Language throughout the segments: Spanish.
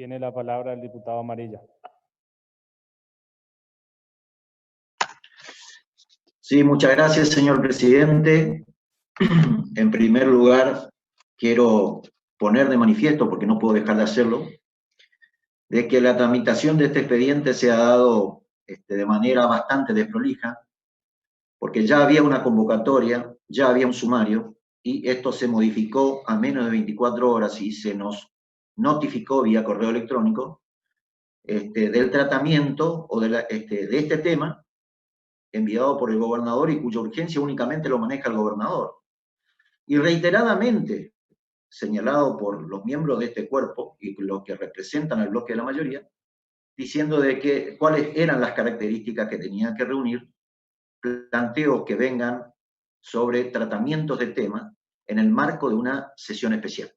Tiene la palabra el diputado Amarilla. Sí, muchas gracias, señor presidente. En primer lugar, quiero poner de manifiesto, porque no puedo dejar de hacerlo, de que la tramitación de este expediente se ha dado de manera bastante desprolija, porque ya había una convocatoria, ya había un sumario, y esto se modificó a menos de 24 horas y se nos notificó vía correo electrónico del tratamiento o de este tema enviado por el gobernador y cuya urgencia únicamente lo maneja el gobernador. Y reiteradamente señalado por los miembros de este cuerpo y los que representan al bloque de la mayoría, diciendo de que cuáles eran las características que tenían que reunir planteos que vengan sobre tratamientos de temas en el marco de una sesión especial.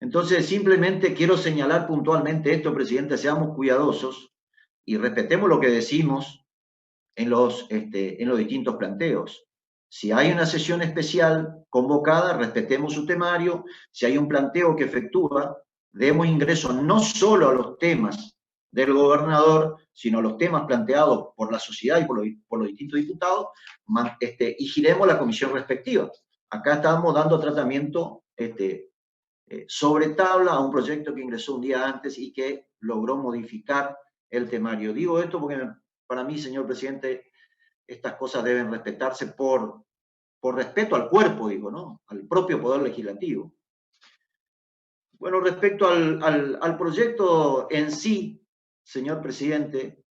Entonces, simplemente quiero señalar puntualmente esto, presidente, seamos cuidadosos y respetemos lo que decimos en los distintos planteos. Si hay una sesión especial convocada, respetemos su temario. Si hay un planteo que efectúa, demos ingreso no solo a los temas del gobernador, sino a los temas planteados por la sociedad y por los distintos diputados, y giremos la comisión respectiva. Acá estamos dando tratamiento sobre tabla a un proyecto que ingresó un día antes y que logró modificar el temario. Digo esto porque para mí, señor presidente, estas cosas deben respetarse por respeto al cuerpo, digo, ¿no? Al propio Poder Legislativo. Bueno, respecto al proyecto en sí, señor presidente,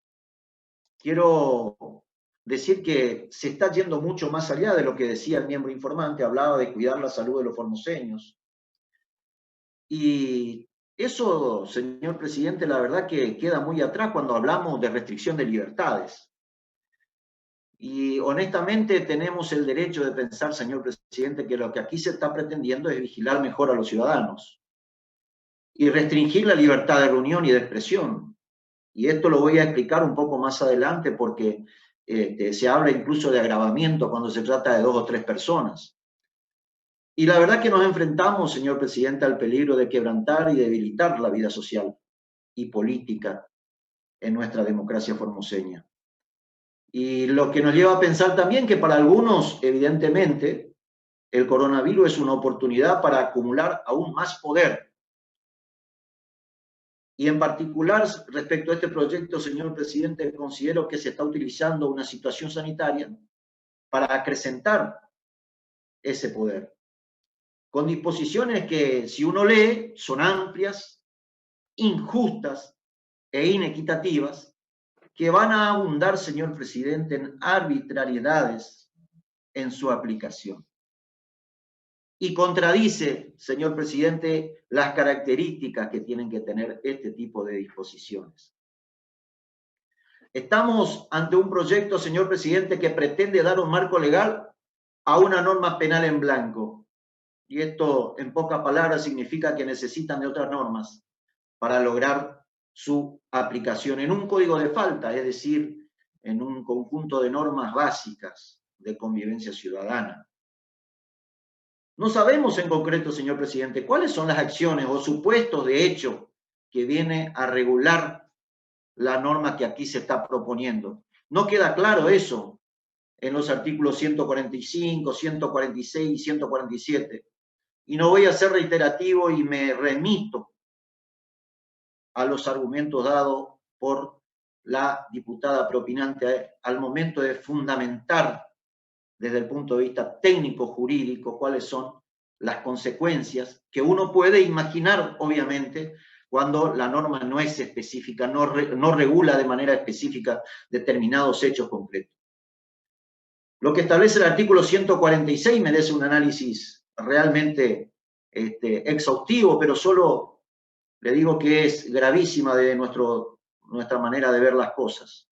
quiero decir que se está yendo mucho más allá de lo que decía el miembro informante, hablaba de cuidar la salud de los formoseños. Y eso, señor presidente, la verdad que queda muy atrás cuando hablamos de restricción de libertades. Y honestamente tenemos el derecho de pensar, señor presidente, que lo que aquí se está pretendiendo es vigilar mejor a los ciudadanos y restringir la libertad de reunión y de expresión. Y esto lo voy a explicar un poco más adelante porque se habla incluso de agravamiento cuando se trata de 2 o 3 personas. Y la verdad que nos enfrentamos, señor presidente, al peligro de quebrantar y debilitar la vida social y política en nuestra democracia formoseña. Y lo que nos lleva a pensar también que para algunos, evidentemente, el coronavirus es una oportunidad para acumular aún más poder. Y en particular, respecto a este proyecto, señor presidente, considero que se está utilizando una situación sanitaria para acrecentar ese poder. Con disposiciones que, si uno lee, son amplias, injustas e inequitativas, que van a abundar, señor presidente, en arbitrariedades en su aplicación. Y contradice, señor presidente, las características que tienen que tener este tipo de disposiciones. Estamos ante un proyecto, señor presidente, que pretende dar un marco legal a una norma penal en blanco. Y esto, en pocas palabras, significa que necesitan de otras normas para lograr su aplicación en un código de falta, es decir, en un conjunto de normas básicas de convivencia ciudadana. No sabemos en concreto, señor presidente, cuáles son las acciones o supuestos de hecho que viene a regular la norma que aquí se está proponiendo. No queda claro eso en los artículos 145, 146 y 147. Y no voy a ser reiterativo y me remito a los argumentos dados por la diputada propinante al momento de fundamentar desde el punto de vista técnico-jurídico cuáles son las consecuencias que uno puede imaginar, obviamente, cuando la norma no es específica, no regula de manera específica determinados hechos concretos. Lo que establece el artículo 146 merece un análisis realmente exhaustivo, pero solo le digo que es gravísima de nuestra manera de ver las cosas,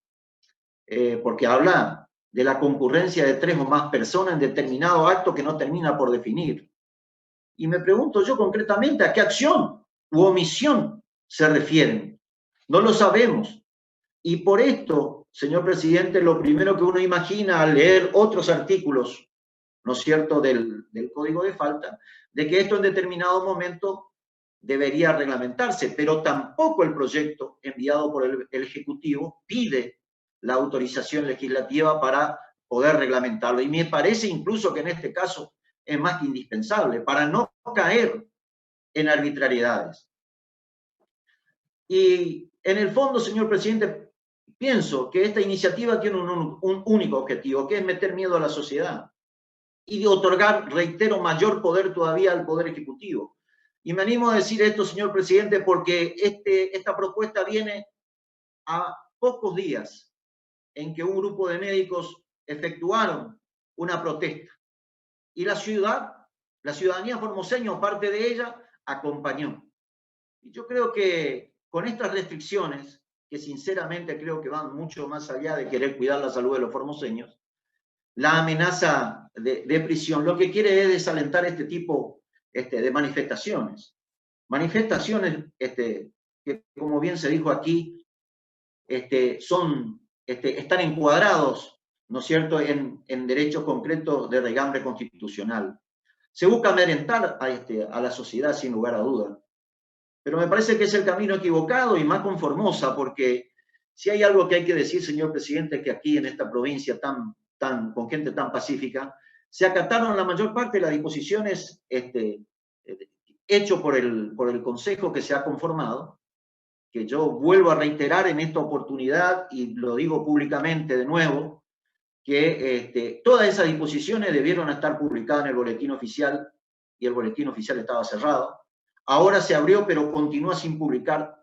porque habla de la concurrencia de 3 o más personas en determinado acto que no termina por definir. Y me pregunto yo concretamente a qué acción u omisión se refieren. No lo sabemos. Y por esto, señor presidente, lo primero que uno imagina al leer otros artículos, ¿no es cierto?, del Código de Falta, de que esto en determinado momento debería reglamentarse, pero tampoco el proyecto enviado por el Ejecutivo pide la autorización legislativa para poder reglamentarlo. Y me parece incluso que en este caso es más que indispensable para no caer en arbitrariedades. Y en el fondo, señor presidente, pienso que esta iniciativa tiene un único objetivo, que es meter miedo a la sociedad y de otorgar, reitero, mayor poder todavía al Poder Ejecutivo. Y me animo a decir esto, señor presidente, porque esta propuesta viene a pocos días en que un grupo de médicos efectuaron una protesta. Y la ciudadanía formoseña, parte de ella, acompañó. Y yo creo que con estas restricciones, que sinceramente creo que van mucho más allá de querer cuidar la salud de los formoseños, la amenaza de prisión lo que quiere es desalentar este tipo de manifestaciones. Manifestaciones que, como bien se dijo aquí, están encuadrados, ¿no es cierto?, en derechos concretos de regambre constitucional. Se busca amedrentar a la sociedad sin lugar a duda. Pero me parece que es el camino equivocado y más con Formosa, porque si hay algo que hay que decir, señor presidente, es que aquí en esta provincia con gente tan pacífica, se acataron la mayor parte de las disposiciones hecho por el Consejo que se ha conformado, que yo vuelvo a reiterar en esta oportunidad y lo digo públicamente de nuevo, que todas esas disposiciones debieron estar publicadas en el boletín oficial y el boletín oficial estaba cerrado. Ahora se abrió, pero continúa sin publicar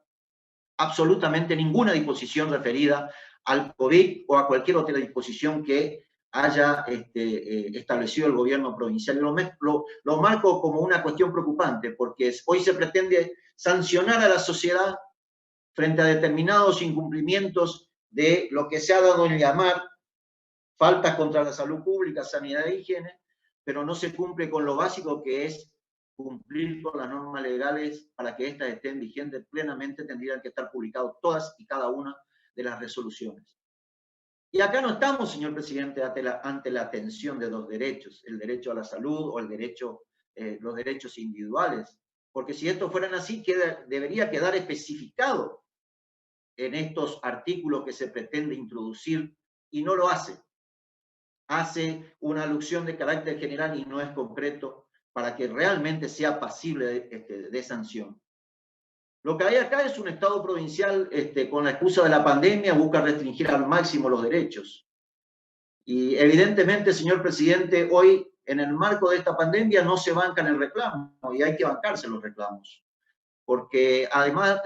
absolutamente ninguna disposición referida al COVID o a cualquier otra disposición que haya establecido el gobierno provincial. Lo marco como una cuestión preocupante, porque hoy se pretende sancionar a la sociedad frente a determinados incumplimientos de lo que se ha dado en llamar faltas contra la salud pública, sanidad e higiene, pero no se cumple con lo básico que es cumplir con las normas legales para que éstas estén vigentes plenamente. Tendrían que estar publicadas todas y cada una de las resoluciones. Y acá no estamos, señor presidente, ante la atención de dos derechos, el derecho a la salud o los derechos individuales, porque si estos fueran así, debería quedar especificado en estos artículos que se pretende introducir, y no lo hace. Hace una alusión de carácter general y no es concreto para que realmente sea pasible de sanción. Lo que hay acá es un Estado provincial con la excusa de la pandemia busca restringir al máximo los derechos. Y evidentemente, señor presidente, hoy en el marco de esta pandemia no se bancan el reclamo y hay que bancarse los reclamos. Porque además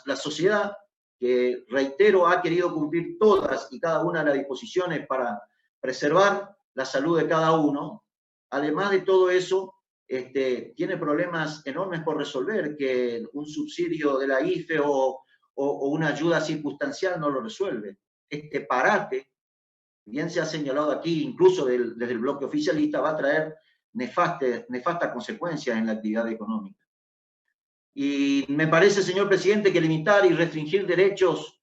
la sociedad, que reitero, ha querido cumplir todas y cada una de las disposiciones para preservar la salud de cada uno, además de todo eso, tiene problemas enormes por resolver, que un subsidio de la IFE o una ayuda circunstancial no lo resuelve. Este parate, bien se ha señalado aquí, incluso desde el bloque oficialista, va a traer nefastas consecuencias en la actividad económica. Y me parece, señor presidente, que limitar y restringir derechos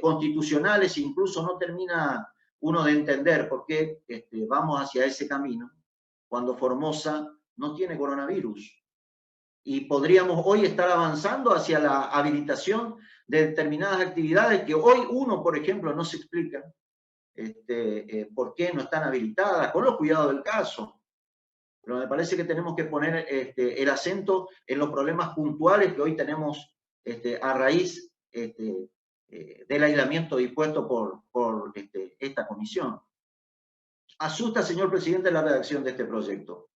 constitucionales incluso no termina uno de entender por qué vamos hacia ese camino cuando Formosa no tiene coronavirus. Y podríamos hoy estar avanzando hacia la habilitación de determinadas actividades que hoy uno, por ejemplo, no se explica por qué no están habilitadas, con los cuidados del caso. Pero me parece que tenemos que poner el acento en los problemas puntuales que hoy tenemos a raíz del aislamiento dispuesto por esta comisión. Asusta, señor presidente, la redacción de este proyecto.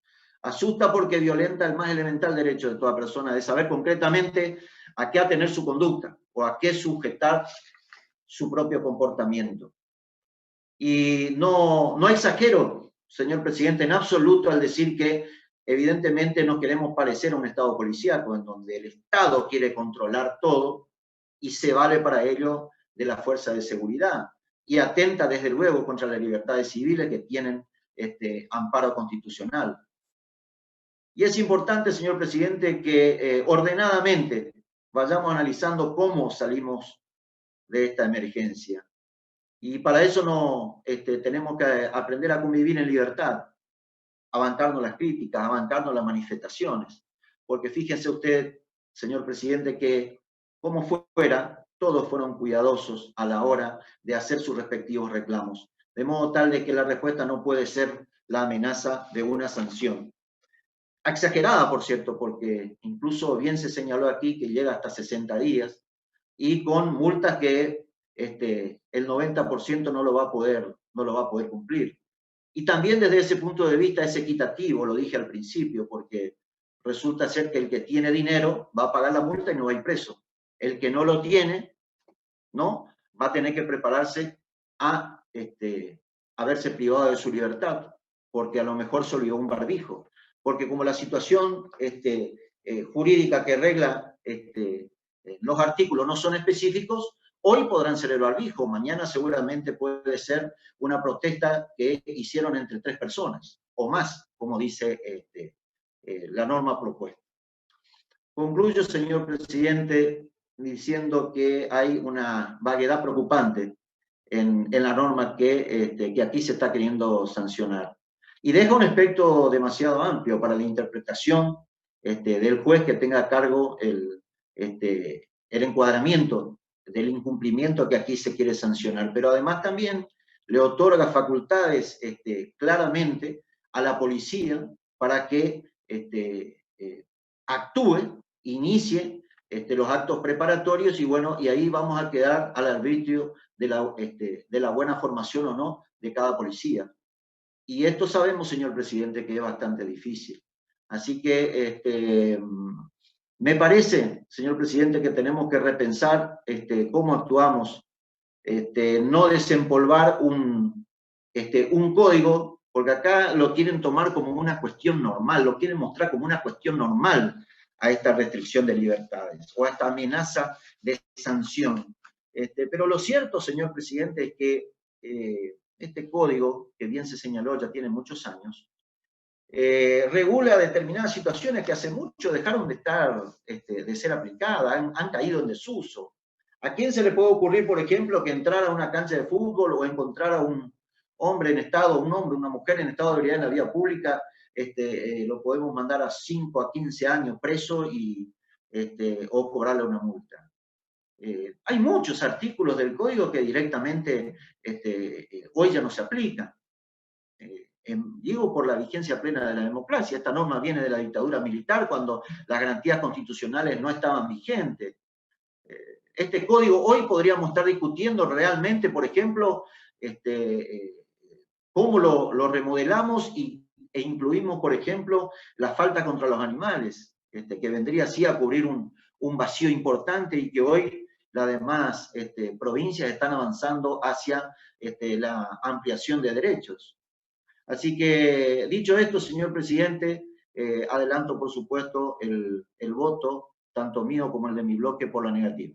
Asusta porque violenta el más elemental derecho de toda persona de saber concretamente a qué atener su conducta o a qué sujetar su propio comportamiento. Y no exagero, señor presidente, en absoluto al decir que evidentemente no queremos parecer a un Estado policíaco en donde el Estado quiere controlar todo y se vale para ello de la fuerza de seguridad y atenta desde luego contra las libertades civiles que tienen amparo constitucional. Y es importante, señor presidente, que ordenadamente vayamos analizando cómo salimos de esta emergencia. Y para eso tenemos que aprender a convivir en libertad, a bancarnos las críticas, a bancarnos las manifestaciones. Porque fíjense usted señor presidente, que como fuera, todos fueron cuidadosos a la hora de hacer sus respectivos reclamos, de modo tal de que la respuesta no puede ser la amenaza de una sanción. Exagerada, por cierto, porque incluso bien se señaló aquí que llega hasta 60 días y con multas que el 90% no lo va a poder cumplir. Y también desde ese punto de vista es equitativo, lo dije al principio, porque resulta ser que el que tiene dinero va a pagar la multa y no va a ir preso. El que no lo tiene, ¿no? Va a tener que prepararse a verse privado de su libertad, porque a lo mejor se olvidó un barbijo. Porque como la situación jurídica que regla los artículos no son específicos, hoy podrán ser el barbijo, mañana seguramente puede ser una protesta que hicieron entre 3 personas o más, como dice la norma propuesta. Concluyo, señor presidente, diciendo que hay una vaguedad preocupante en la norma que aquí se está queriendo sancionar. Y deja un espectro demasiado amplio para la interpretación del juez que tenga a cargo el encuadramiento del incumplimiento que aquí se quiere sancionar. Pero además también le otorga facultades claramente a la policía para que actúe, inicie los actos preparatorios y bueno, y ahí vamos a quedar al arbitrio de la buena formación o no de cada policía. Y esto sabemos, señor presidente, que es bastante difícil. Así que me parece, señor presidente, que tenemos que repensar cómo actuamos, no desempolvar un código, porque acá lo quieren tomar como una cuestión normal, lo quieren mostrar como una cuestión normal a esta restricción de libertades o a esta amenaza de sanción. Pero lo cierto, señor presidente, es que este código, que bien se señaló, ya tiene muchos años, regula determinadas situaciones que hace mucho dejaron de estar, de ser aplicadas, han caído en desuso. ¿A quién se le puede ocurrir, por ejemplo, que entrara a una cancha de fútbol o encontrara un hombre en estado, un hombre, una mujer en estado de ebriedad en la vía pública? Lo podemos mandar a 5 a 15 años preso o cobrarle una multa. Hay muchos artículos del código que directamente hoy ya no se aplican. Digo por la vigencia plena de la democracia. Esta norma viene de la dictadura militar cuando las garantías constitucionales no estaban vigentes. Este código hoy podríamos estar discutiendo realmente, por ejemplo, cómo lo remodelamos e incluimos, por ejemplo, la falta contra los animales, que vendría así a cubrir un vacío importante y que hoy las demás provincias están avanzando hacia la ampliación de derechos. Así que, dicho esto, señor presidente, adelanto, por supuesto, el voto, tanto mío como el de mi bloque, por la negativa.